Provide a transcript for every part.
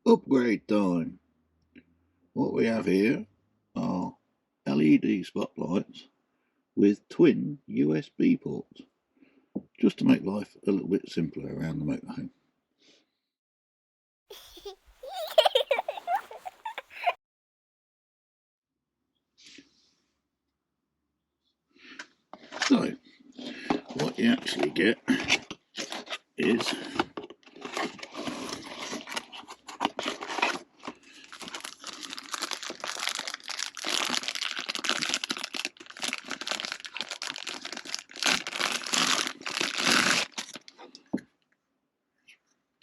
Upgrade time. What we have here are LED spotlights with twin USB ports, just to make life a little bit simpler around the motorhome. So, what you actually get is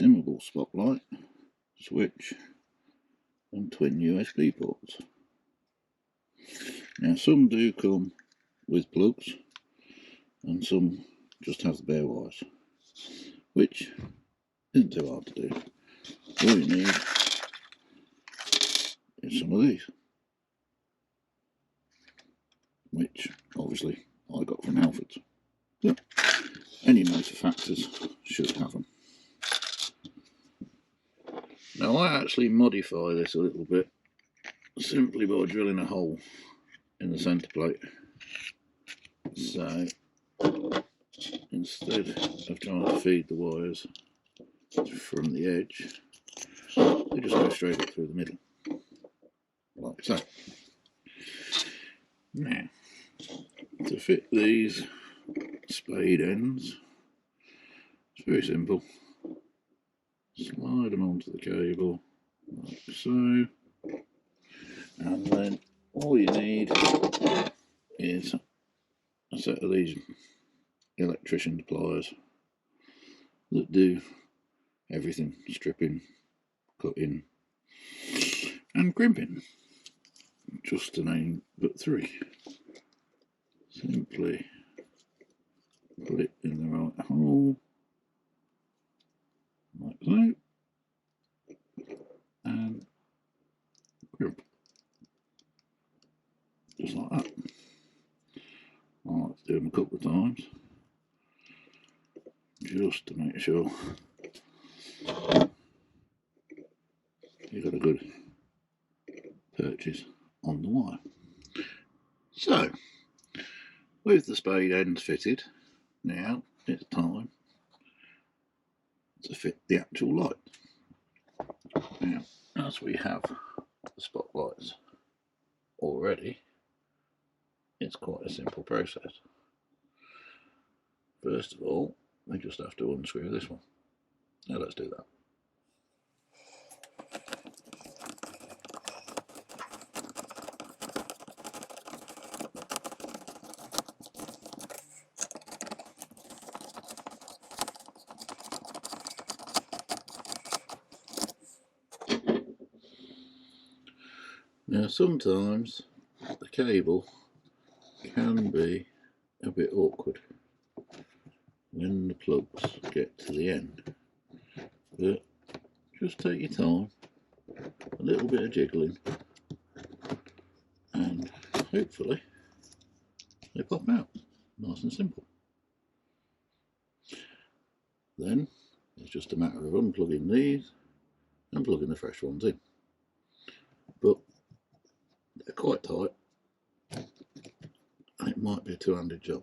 dimmable spotlight, switch and twin USB ports. Now some do come with plugs and some just have the bare wires, which isn't too hard to do. All you need is some of these, which obviously I got from Alfred's. But any motor factors should have them. Now I actually modify this a little bit simply by drilling a hole in the centre plate. So instead of trying to feed the wires from the edge, they just go straight up through the middle, like so. Now, to fit these spade ends, it's very simple. Slide them onto the cable, like so, and then all you need is a set of these electrician pliers that do everything: stripping, cutting and crimping, just to name but three. Simply put it in the right hole, like so, and crimp, just like that. I like to do them a couple of times, just to make sure you've got a good purchase on the wire. So, with the spade ends fitted, now it's time to fit the actual light. Now, as we have the spotlights already, it's quite a simple process. First of all, we just have to unscrew this one. Now let's do that. Now sometimes the cable can be a bit awkward when the plugs get to the end, but just take your time, a little bit of jiggling, and hopefully they pop out nice and simple. Then it's just a matter of unplugging these and plugging the fresh ones in, but they're quite tight and it might be a two-handed job,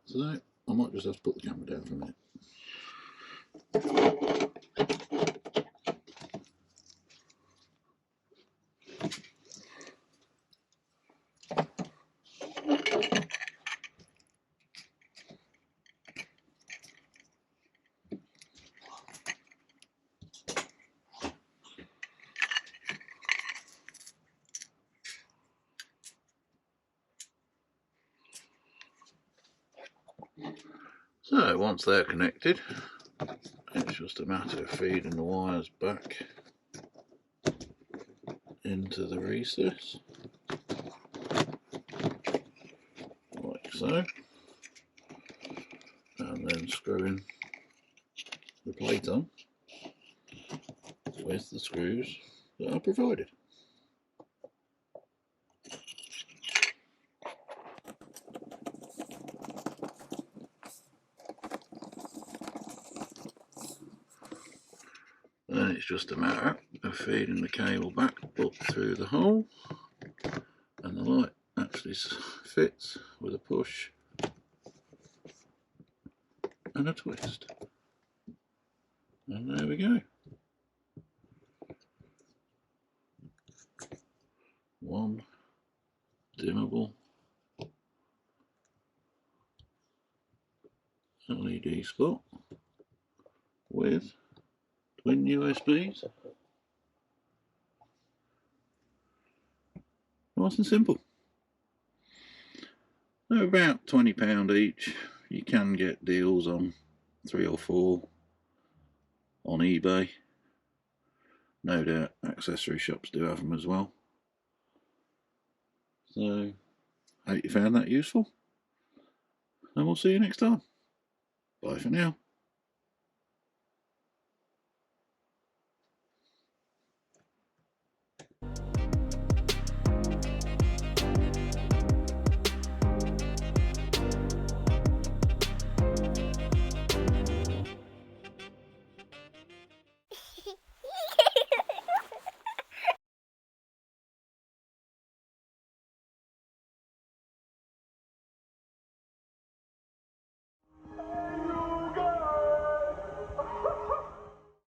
so I might just have to put the camera down for a minute. So once they're connected, it's just a matter of feeding the wires back into the recess, like so, and then screwing the plate on with the screws that are provided. Then it's just a matter of feeding the cable back up through the hole, and the light actually fits with a push and a twist. And there we go. One dimmable LED spot with twin USBs. Nice and simple. They're about £20 each. You can get deals on 3 or 4 on eBay. No doubt accessory shops do have them as well. So, hope you found that useful, and we'll see you next time. Bye for now.